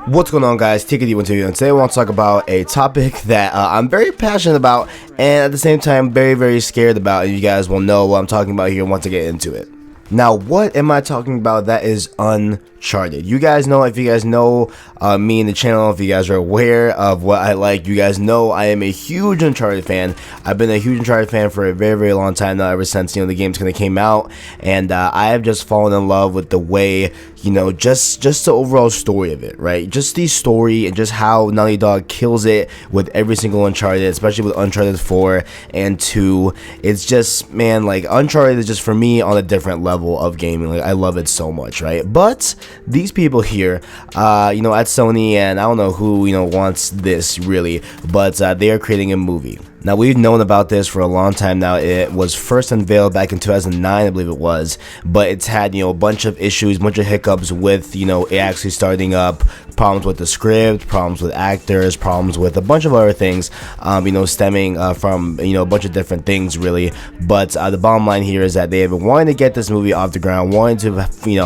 What's going on, guys? TKD12, and today I want to talk about a topic that I'm very passionate about and at the same time very scared about, and you guys will know what I'm talking about here once I get into it. Now, what am I talking about? That is Uncharted. You guys know, if you guys know me in the channel, if you guys are aware of what I like, you guys know I am a huge Uncharted fan. I've been a huge Uncharted fan for a very long time now, ever since, the games kind of came out, and I have just fallen in love with the way, just the overall story of it, right? Just the story and just how Naughty Dog kills it with every single Uncharted, especially with Uncharted 4 and 2. It's just, man, like, Uncharted is just, for me, on a different level of gaming. Like, I love it so much, right? But these people here, at Sony, and I don't know who, wants this really, but they are creating a movie. Now, we've known about this for a long time now. It was first unveiled back in 2009, I believe it was, but it's had, a bunch of issues, a bunch of hiccups with, it actually starting up, problems with the script, problems with actors, problems with a bunch of other things, stemming from, a bunch of different things, really. But the bottom line here is that they have been wanting to get this movie off the ground, wanting to,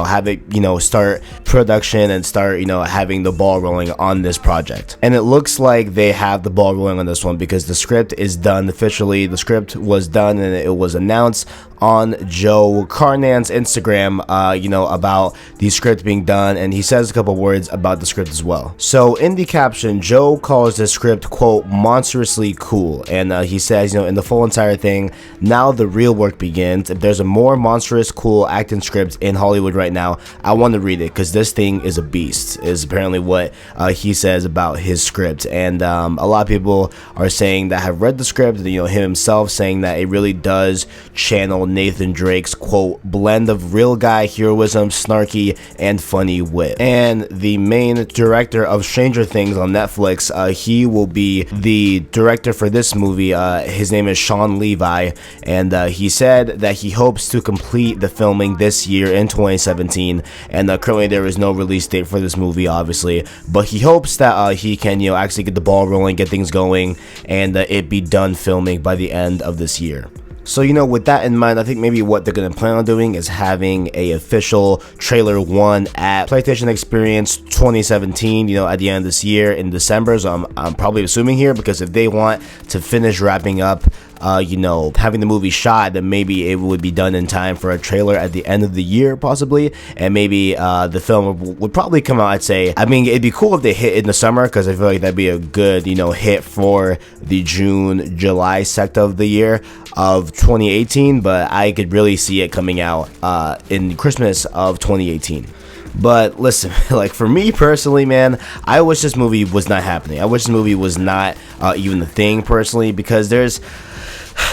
have it, start production and start, having the ball rolling on this project. And it looks like they have the ball rolling on this one because the script is done officially. The script was done and it was announced on Joe Carnan's Instagram, about the script being done, and he says a couple words about the script as well. So in the caption, Joe calls the script, quote, monstrously cool, and he says, in the full entire thing, now the real work begins. If there's a more monstrous, cool acting script in Hollywood right now, I want to read it because this thing is a beast, is apparently what he says about his script. And a lot of people are saying that have read the script, him himself saying that it really does channel Nathan Drake's, quote, blend of real guy heroism, snarky, and funny wit. And the main director of Stranger Things on Netflix, he will be the director for this movie. His name is Sean Levi, and he said that he hopes to complete the filming this year in 2017, and currently there is no release date for this movie, obviously, but he hopes that he can, actually get the ball rolling, get things going, and it be done filming by the end of this year. So, with that in mind, I think maybe what they're going to plan on doing is having a official trailer 1 at PlayStation Experience 2017, at the end of this year in December. So I'm probably assuming here, because if they want to finish wrapping up, having the movie shot, then maybe it would be done in time for a trailer at the end of the year, possibly. And maybe the film would probably come out, I'd say. I mean, it'd be cool if they hit in the summer, because I feel like that'd be a good, hit for the June, July sector of the year of 2018. But I could really see it coming out in Christmas of 2018. But listen, like, for me personally, man, I wish this movie was not happening. I wish this movie was not even the thing, personally, because there's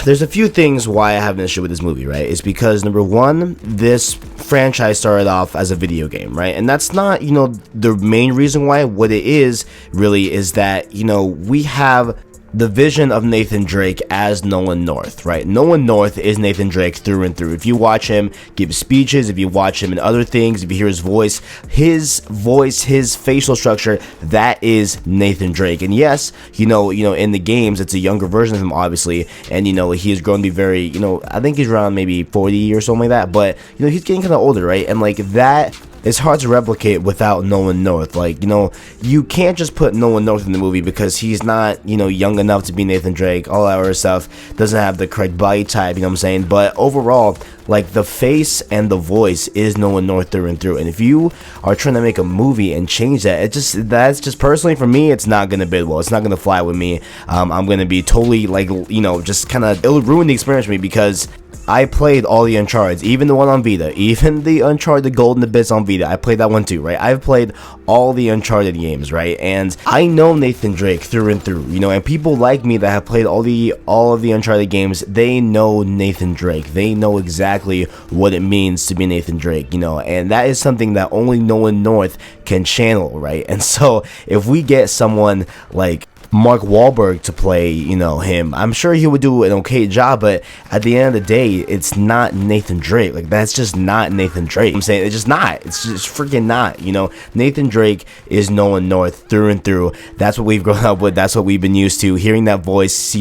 a few things why I have an issue with this movie, right? It's because, number one, this franchise started off as a video game, right? And that's not, the main reason why. What it is, really, is that, we have the vision of Nathan Drake as Nolan North, right? Nolan North is Nathan Drake through and through. If you watch him give speeches, if you watch him in other things, if you hear his voice, his facial structure, that is Nathan Drake. And yes, in the games, it's a younger version of him, obviously, and he is going to be very, I think he's around maybe 40 or something like that, but he's getting kind of older, right? And like that, it's hard to replicate without Nolan North. Like, you can't just put Nolan North in the movie because he's not, young enough to be Nathan Drake, all that other stuff, doesn't have the correct body type, what I'm saying? But overall, like, the face and the voice is Nolan North through and through. And if you are trying to make a movie and change that, that's just personally, for me, it's not going to bid well. It's not going to fly with me. I'm going to be totally, like, just kind of, it'll ruin the experience for me, because I played all the Uncharted, even the one on Vita, even the Uncharted Golden Abyss on Vita. I played that one too, right? I've played all the Uncharted games, right? And I know Nathan Drake through and through, and people like me that have played all of the Uncharted games, they know Nathan Drake. They know exactly what it means to be Nathan Drake, and that is something that only Nolan North can channel, right? And so if we get someone like Mark Wahlberg to play, him, I'm sure he would do an okay job, but at the end of the day, it's not Nathan Drake. Like, that's just not Nathan Drake. I'm saying, it's just not. It's just freaking not, Nathan Drake is Nolan North through and through. That's what we've grown up with. That's what we've been used to. Hearing that voice,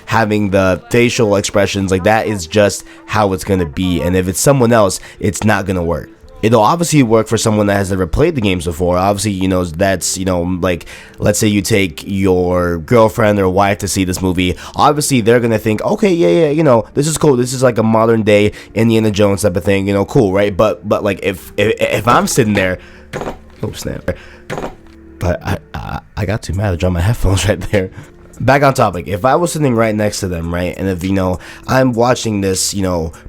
having the facial expressions, like, that is just how it's gonna be. And if it's someone else, it's not gonna work. It'll obviously work for someone that has never played the games before. Obviously, that's, like, let's say you take your girlfriend or wife to see this movie. Obviously, they're going to think, okay, yeah, this is cool. This is like a modern day Indiana Jones type of thing, cool, right? But like, if I'm sitting there, oh, snap. But I got too mad. I dropped my headphones right there. Back on topic, if I was sitting right next to them, right, and if, I'm watching this,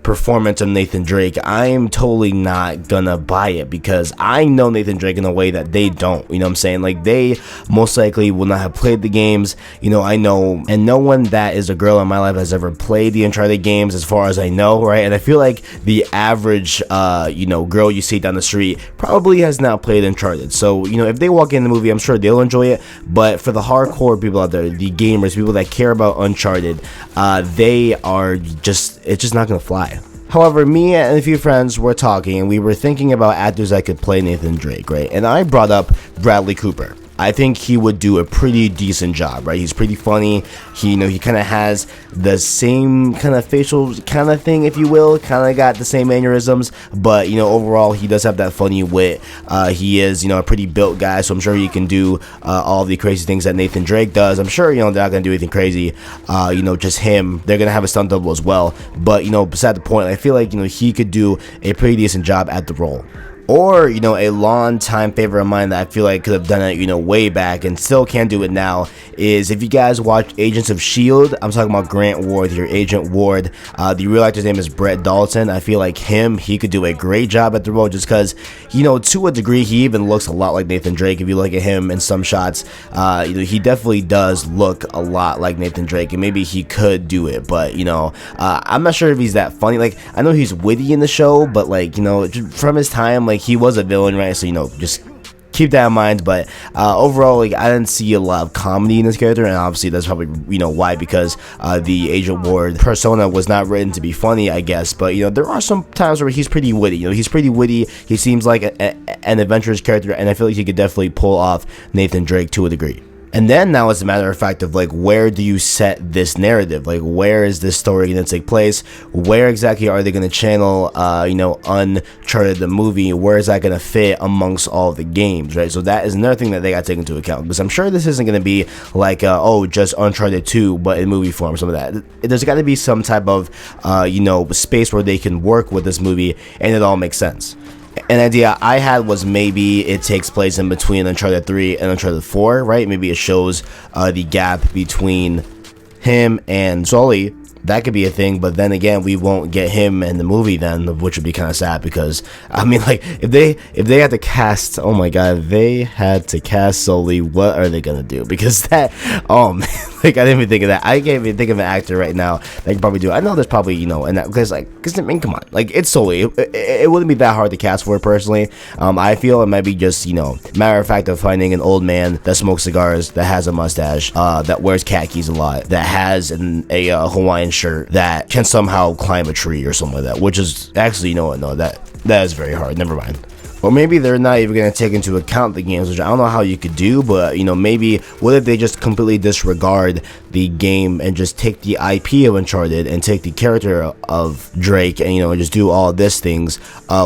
performance of Nathan Drake, I'm totally not gonna buy it, because I know Nathan Drake in a way that they don't, what I'm saying? Like, they most likely will not have played the games, I know, and no one that is a girl in my life has ever played the Uncharted games, as far as I know, right, and I feel like the average, girl you see down the street probably has not played Uncharted, so, if they walk in the movie, I'm sure they'll enjoy it, but for the hardcore people out there, the gamers, people that care about Uncharted, it's just not gonna fly. However, me and a few friends were talking, and we were thinking about actors that could play Nathan Drake, right? And I brought up Bradley Cooper. I think he would do a pretty decent job, right? He's pretty funny. He kind of has the same kind of facial kind of thing, if you will. Kind of got the same mannerisms, but overall, he does have that funny wit. He is, a pretty built guy, so I'm sure he can do all the crazy things that Nathan Drake does. I'm sure, they're not gonna do anything crazy. Just him. They're gonna have a stunt double as well. But beside the point, I feel like he could do a pretty decent job at the role. Or, a long-time favorite of mine that I feel like could have done it, way back and still can do it now, is if you guys watch Agents of S.H.I.E.L.D., I'm talking about Grant Ward, your Agent Ward. The real actor's name is Brett Dalton. I feel like he could do a great job at the role, just because, to a degree, he even looks a lot like Nathan Drake. If you look at him in some shots, he definitely does look a lot like Nathan Drake, and maybe he could do it, but, I'm not sure if he's that funny. Like, I know he's witty in the show, but, like, from his time, like, he was a villain, right? So, just keep that in mind. But overall, like, I didn't see a lot of comedy in this character, and obviously that's probably why, because the Agent Ward persona was not written to be funny, I guess. But there are some times where he's pretty witty. He's pretty witty. He seems like an adventurous character, and I feel like he could definitely pull off Nathan Drake to a degree. And then now it's a matter of fact of, like, where do you set this narrative? Like, where is this story going to take place? Where exactly are they going to channel, Uncharted the movie? Where is that going to fit amongst all of the games, right? So that is another thing that they got to take into account, because I'm sure this isn't going to be like, just Uncharted 2, but in movie form, some of that. There's got to be some type of, space where they can work with this movie, and it all makes sense. An idea I had was maybe it takes place in between Uncharted 3 and Uncharted 4, right? Maybe it shows the gap between him and Sully. That could be a thing, but then again, we won't get him in the movie then, which would be kind of sad, because I mean, like, if they had to cast, oh my god, if they had to cast Sully, what are they gonna do? Because that, oh man, like, I didn't even think of that. I can't even think of an actor right now that can probably do it. I know there's probably, and that, because I mean, come on, like, it's Sully. It wouldn't be that hard to cast for it, personally. I feel it might be just, matter of fact of finding an old man that smokes cigars, that has a mustache, that wears khakis a lot, that has a Hawaiian shirt, that can somehow climb a tree or something like that, which is actually, no, that is very hard. Never mind. Or maybe they're not even going to take into account the games, which I don't know how you could do, but, maybe what if they just completely disregard the game and just take the IP of Uncharted and take the character of Drake and, just do all this things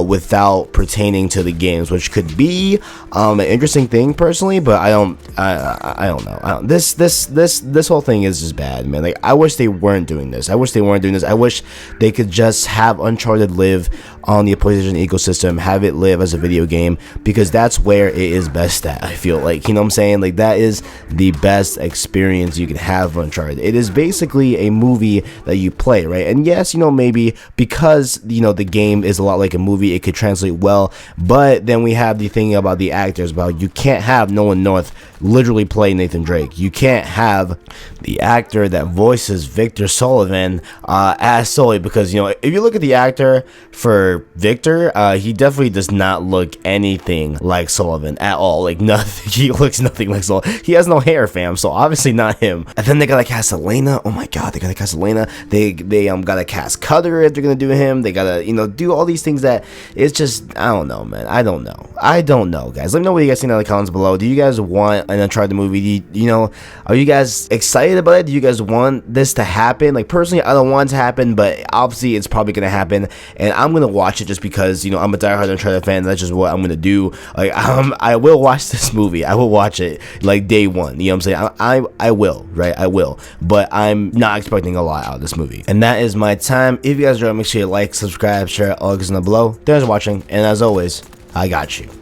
without pertaining to the games, which could be an interesting thing, personally, but I don't know. This whole thing is just bad, man. Like, I wish they weren't doing this. I wish they could just have Uncharted live on the PlayStation ecosystem, have it live as a video game, because that's where it is best at. I feel like, what I'm saying? Like, that is the best experience you can have of Uncharted. It is basically a movie that you play, right? And yes, maybe because, the game is a lot like a movie, it could translate well, but then we have the thing about the actors, about you can't have Nolan North literally play Nathan Drake. You can't have the actor that voices Victor Sullivan as Sully, because, if you look at the actor for Victor, he definitely does not look anything like Sullivan at all. Like, nothing. He looks nothing like Sullivan. He has no hair, fam, so obviously not him. And then they gotta cast Elena. Oh my god, they gotta cast Elena. They gotta cast Cutter if they're gonna do him. They gotta, do all these things that it's just, I don't know, man. I don't know, guys. Let me know what you guys think in the comments below. Do you guys want an Uncharted movie? Are you guys excited about it? Do you guys want this to happen? Like, personally, I don't want it to happen, but obviously it's probably gonna happen, and I'm gonna watch watch it just because, you know, I'm a diehard Uncharted fan. That's just what I'm gonna do. Like, I will watch this movie. I will watch it like day one. You know what I'm saying? I will, right? I will. But I'm not expecting a lot out of this movie. And that is my time. If you guys enjoyed, make sure you like, subscribe, share, all that below. Thanks for watching, and as always, I got you.